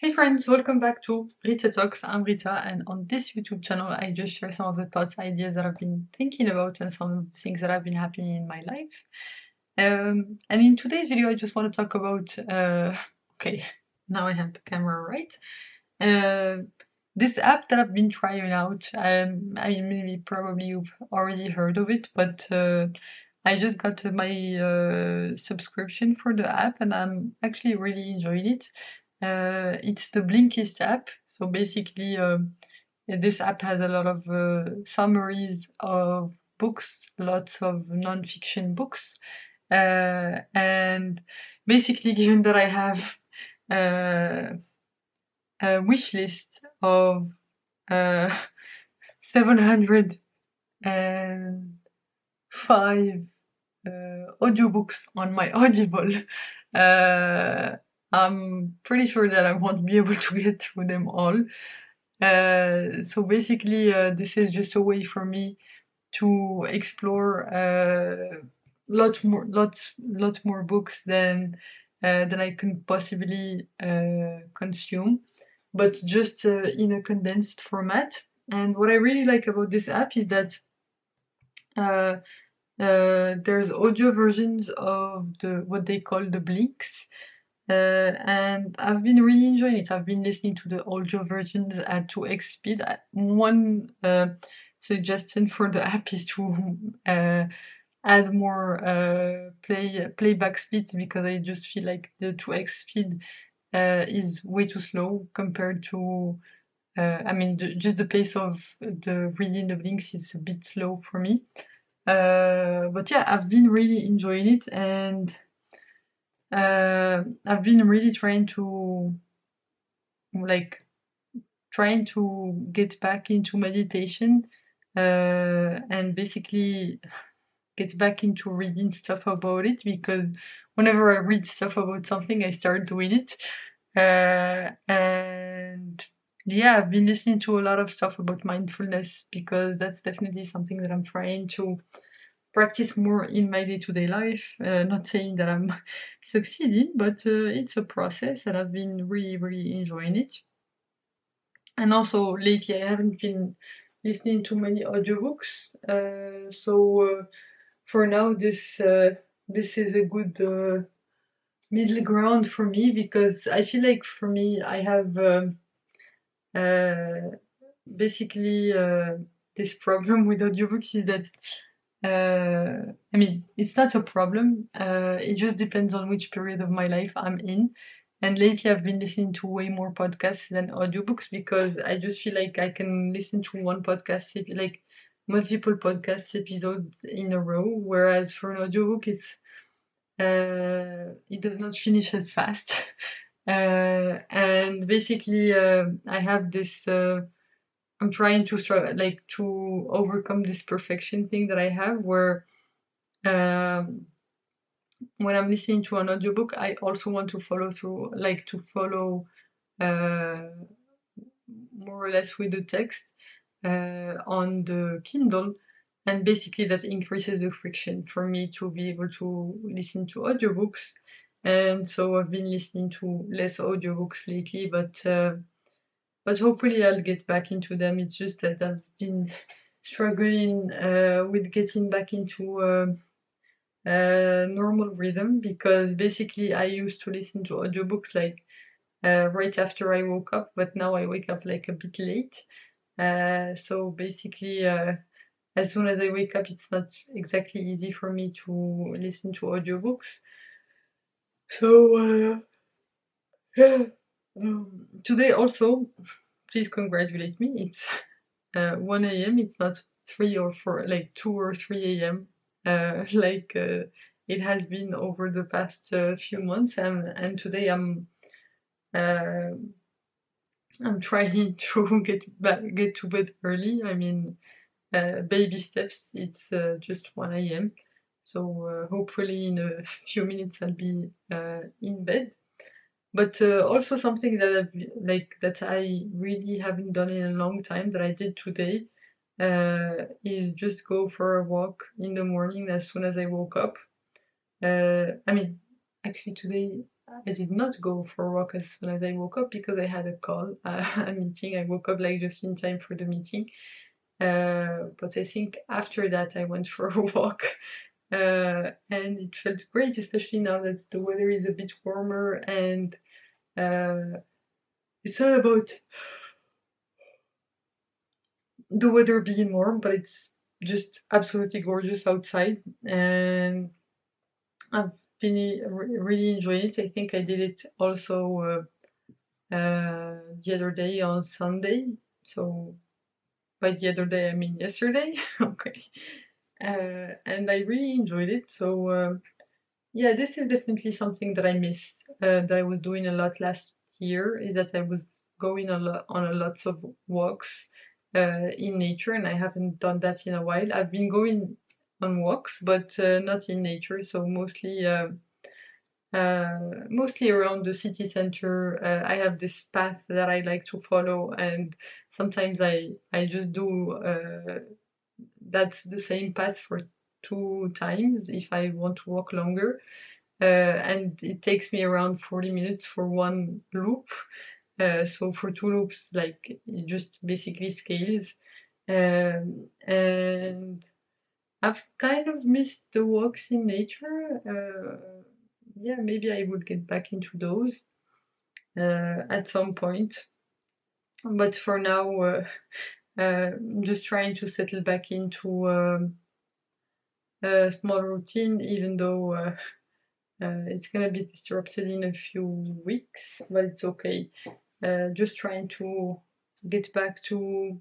Hey friends, welcome back to Rita Talks. I'm Rita, and on this YouTube channel, I just share some of the thoughts, ideas that I've been thinking about, and some things that have been happening in my life. And in today's video, I just want to talk about. Okay, now I have the camera right. This app that I've been trying out. I mean, maybe probably you've already heard of it, but I just got my subscription for the app, and I'm actually really enjoying it. It's the Blinkist app. So basically, this app has a lot of summaries of books, lots of non-fiction books, and basically, given that I have uh, a wish list of uh, 705 audiobooks on my Audible, uh, I'm pretty sure that I won't be able to get through them all. So basically, this is just a way for me to explore lots more books than I can possibly consume, but just in a condensed format. And what I really like about this app is that uh, there's audio versions of what they call the blinks, and I've been really enjoying it. I've been listening to the audio versions at 2x speed. One suggestion for the app is to add more playback speeds, because I just feel like the 2x speed is way too slow compared to. I mean, just the pace of the reading the blinks is a bit slow for me. But yeah, I've been really enjoying it, and I've been really like trying to get back into meditation, and basically get back into reading stuff about it, because whenever I read stuff about something, I start doing it. And yeah, I've been listening to a lot of stuff about mindfulness, because that's definitely something that I'm trying to practice more in my day-to-day life. Not saying that I'm succeeding, but it's a process, and I've been really enjoying it. And also lately, I haven't been listening to many audiobooks, so for now, this is a good middle ground for me, because I feel like for me, I have uh, basically this problem with audiobooks is that I mean, it's not a problem. It just depends on which period of my life I'm in. And lately, I've been listening to way more podcasts than audiobooks, because I just feel like I can listen to one podcast, like multiple podcast episodes in a row. Whereas for an audiobook, it does not finish as fast. And basically, I have this. I'm trying to like to overcome this perfection thing that I have, where um, when I'm listening to an audiobook, I also want to follow through, like to follow uh, more or less with the text on the Kindle, and basically that increases the friction for me to be able to listen to audiobooks. And so I've been listening to less audiobooks lately, but hopefully I'll get back into them. It's just that I've been struggling with getting back into normal rhythm, because basically I used to listen to audiobooks like right after I woke up, but now I wake up like a bit late. So basically, as soon as I wake up, it's not exactly easy for me to listen to audiobooks. So yeah. Today also, please congratulate me. It's 1 a.m. It's not 3 or 4, like 2 or 3 a.m. Like it has been over the past few months, and today uh, I'm trying to get to bed early. I mean, baby steps. It's just 1 a.m. So hopefully in a few minutes I'll be in bed. But also something that that I really haven't done in a long time, that I did today, is just go for a walk in the morning as soon as I woke up. I mean, actually today I did not go for a walk as soon as I woke up because I had a call, a meeting. I woke up like just in time for the meeting. But I think after that I went for a walk, and it felt great, especially now that the weather is a bit warmer, and it's not about the weather being warm, but it's just absolutely gorgeous outside, and I've been really enjoying it. I think I did it also the other day on Sunday. So by the other day, I mean yesterday. Okay. And I really enjoyed it. So yeah, this is definitely something that I miss. That I was doing a lot last year. Is that I was going on a lots of walks in nature, and I haven't done that in a while. I've been going on walks, but not in nature. So mostly around the city center. I have this path that I like to follow, and sometimes I just do that's the same path for 2 times if I want to walk longer. And it takes me around 40 minutes for one loop. So for 2 loops, like it just basically scales. And I've kind of missed the walks in nature. Yeah, maybe I would get back into those at some point. But for now, I'm just trying to settle back into a small routine, even though it's gonna be disrupted in a few weeks, but it's okay. Just trying to get back to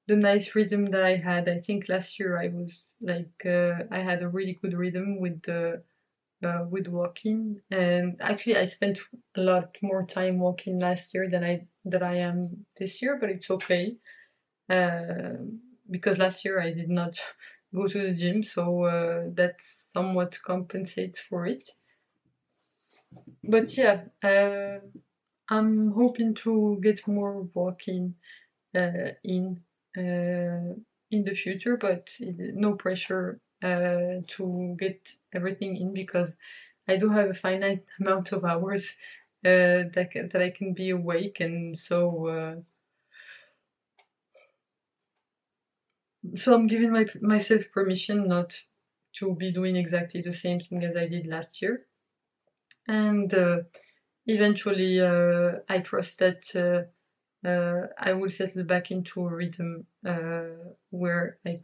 the nice rhythm that I had. I think last year I was like I had a really good rhythm with walking, and actually I spent a lot more time walking last year than I am this year, but it's okay uh, because last year I did not go to the gym, so that somewhat compensates for it. But yeah, I'm hoping to get more walking in in the future, but no pressure to get everything in because I do have a finite amount of hours that I can be awake, and so I'm giving myself permission not to be doing exactly the same thing as I did last year, and eventually I trust that I will settle back into a rhythm where I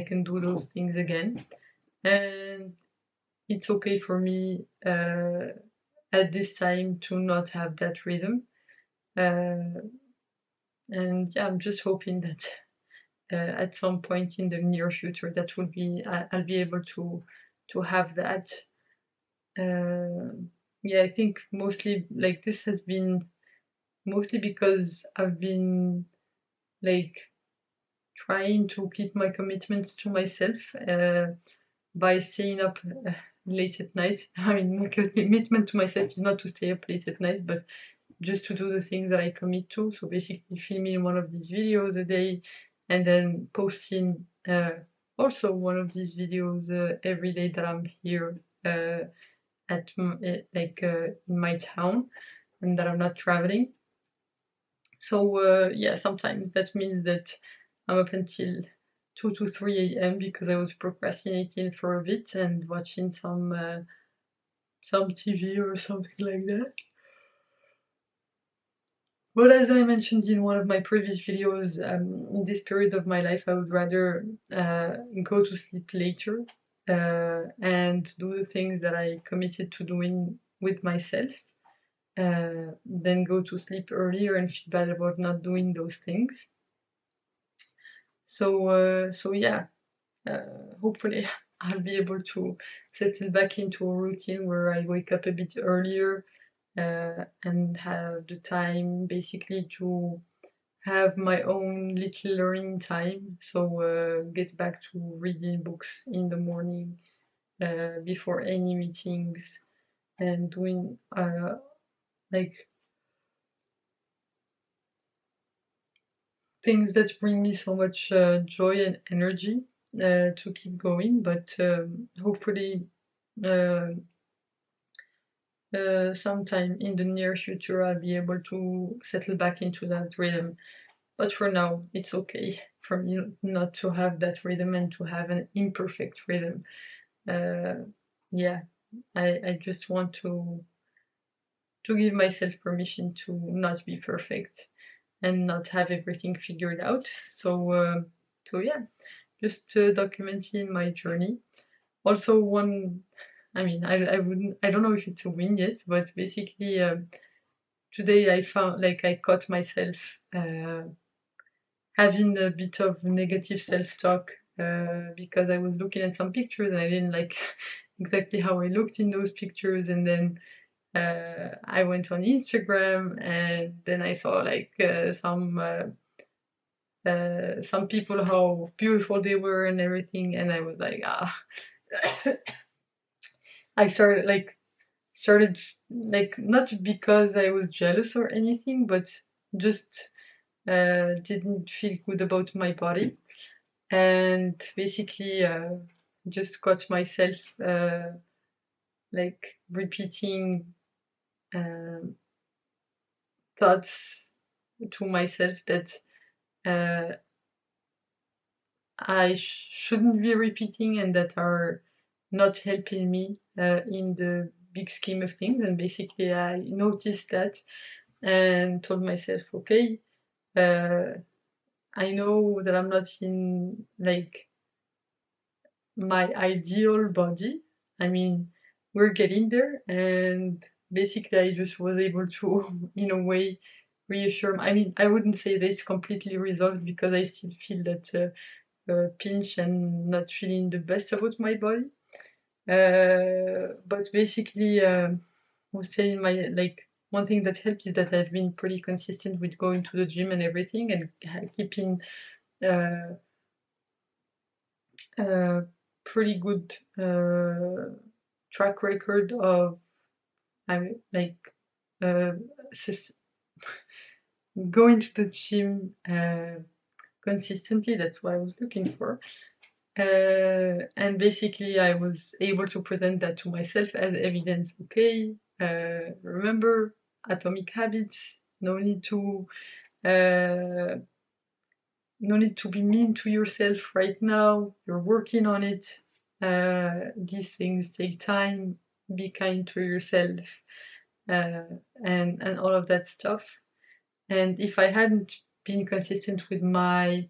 can do those things again, and it's okay for me at this time to not have that rhythm. Uh, and yeah, I'm just hoping that at some point in the near future that will be I'll be able to have that. Uh, yeah, I think mostly like this has been mostly because I've been like trying to keep my commitments to myself by staying up late at night. I mean, my commitment to myself is not to stay up late at night, but just to do the things that I commit to. So basically, filming one of these videos a day and then posting also one of these videos every day that I'm here at in my town and that I'm not traveling. So yeah, sometimes that means that I'm up until 2 to 3 a.m. because I was procrastinating for a bit and watching some TV or something like that. But as I mentioned in one of my previous videos, in this period of my life, I would rather go to sleep later and do the things that I committed to doing with myself than go to sleep earlier and feel bad about not doing those things. So yeah, hopefully I'll be able to settle back into a routine where I wake up a bit earlier and have the time basically to have my own little learning time. So get back to reading books in the morning before any meetings and doing like things that bring me so much joy and energy to keep going. But hopefully uh, sometime in the near future I'll be able to settle back into that rhythm. But for now, it's okay for me not to have that rhythm and to have an imperfect rhythm. Uh, yeah, I just want to give myself permission to not be perfect and not have everything figured out. So yeah, just documenting my journey. Also, I mean, I wouldn't, I don't know if it's a win yet, but basically, today I found like I caught myself uh, having a bit of negative self-talk because I was looking at some pictures and I didn't like exactly how I looked in those pictures, and then I went on Instagram and then I saw like some people how beautiful they were and everything, and I was like, ah, I started like not because I was jealous or anything, but just didn't feel good about my body, and basically just got myself like repeating um, thoughts to myself that uh, I shouldn't be repeating and that are not helping me in the big scheme of things. And basically, I noticed that and told myself, okay, uh, I know that I'm not in like my ideal body. I mean, we're getting there, and basically, I just was able to, in a way, reassure. I mean, I wouldn't say that it's completely resolved because I still feel that pinch and not feeling the best about my body. But basically, I was saying my like one thing that helped is that I've been pretty consistent with going to the gym and everything, and keeping uh, a pretty good track record of I mean, like uh, going to the gym consistently. That's what I was looking for. And basically, I was able to present that to myself as evidence. Okay, remember atomic habits. No need to uh, no need to be mean to yourself right now. You're working on it. These things take time. Be kind to yourself, uh, and all of that stuff. And if I hadn't been consistent with my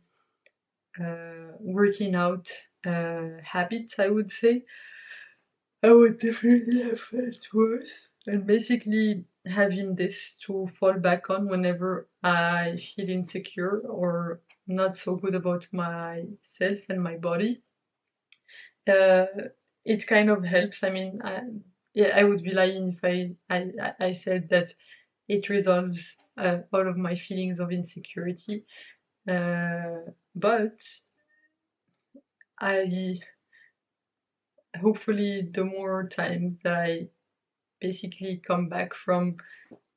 working out habits, I would say I would definitely have felt worse. And basically, having this to fall back on whenever I feel insecure or not so good about myself and my body, uh, it kind of helps. I mean, yeah, I would be lying if I said that it resolves all of my feelings of insecurity. But I hopefully the more times that I basically come back from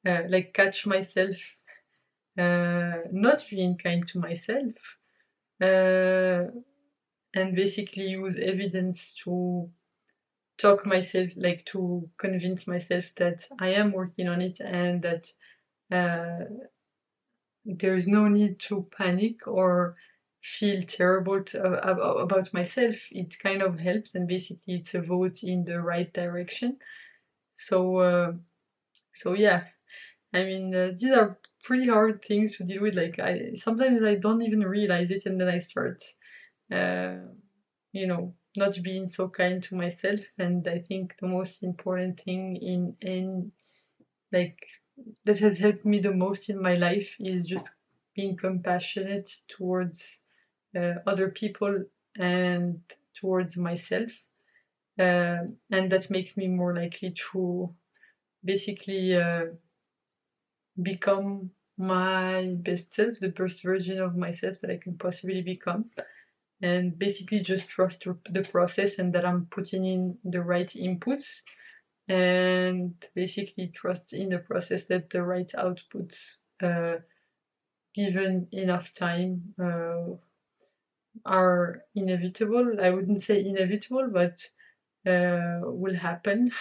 like catch myself not being kind to myself uh, and basically use evidence to talk myself like to convince myself that I am working on it and that uh, there is no need to panic or feel terrible about myself. It kind of helps, and basically it's a vote in the right direction. So uh, so yeah, I mean, these are pretty hard things to deal with. Like, I sometimes I don't even realize it, and then I start, uh, not being so kind to myself. And I think the most important thing in like that has helped me the most in my life is just being compassionate towards other people and towards myself, and that makes me more likely to basically. Become my best self, the best version of myself that I can possibly become, and basically just trust the process and that I'm putting in the right inputs, and basically trust in the process that the right outputs, given enough time, are inevitable. I wouldn't say inevitable, but will happen.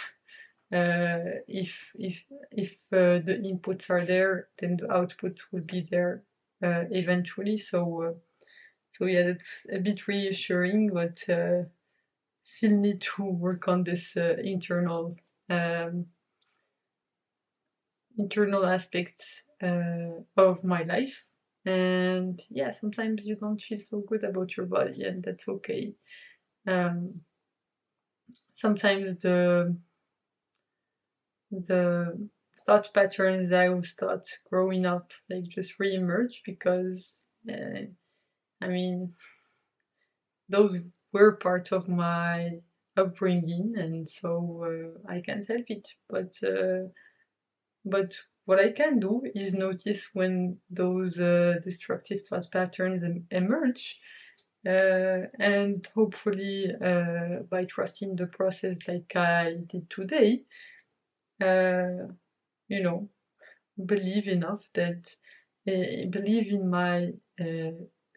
if the inputs are there, then the outputs will be there eventually. So yeah, that's a bit reassuring, but still need to work on this um, internal aspects of my life. And yeah, sometimes you don't feel so good about your body, and that's okay. Um, Sometimes the thought patterns I was taught growing up like just re-emerge because I mean those were part of my upbringing, and so I can't help it. But what I can do is notice when those destructive thought patterns emerge, and hopefully by trusting the process like I did today, uh, you know, believe enough that believe in my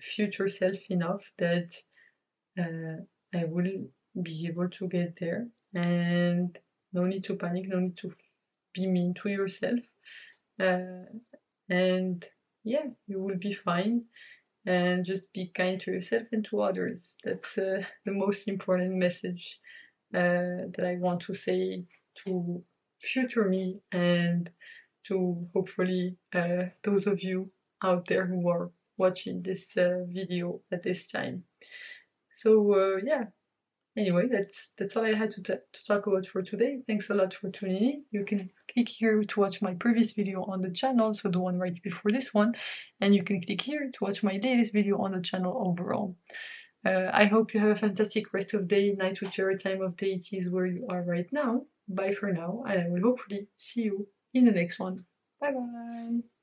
future self enough that I will be able to get there, and no need to panic, no need to be mean to yourself, uh, and yeah, you will be fine. And just be kind to yourself and to others. That's the most important message that I want to say to future me, and to hopefully those of you out there who are watching this video at this time. So yeah, anyway, that's all I had to talk about for today. Thanks a lot for tuning in. You can click here to watch my previous video on the channel, so the one right before this one, and you can click here to watch my latest video on the channel overall. I hope you have a fantastic rest of day, night, whichever time of day it is where you are right now. Bye for now, and I will hopefully see you in the next one. Bye bye!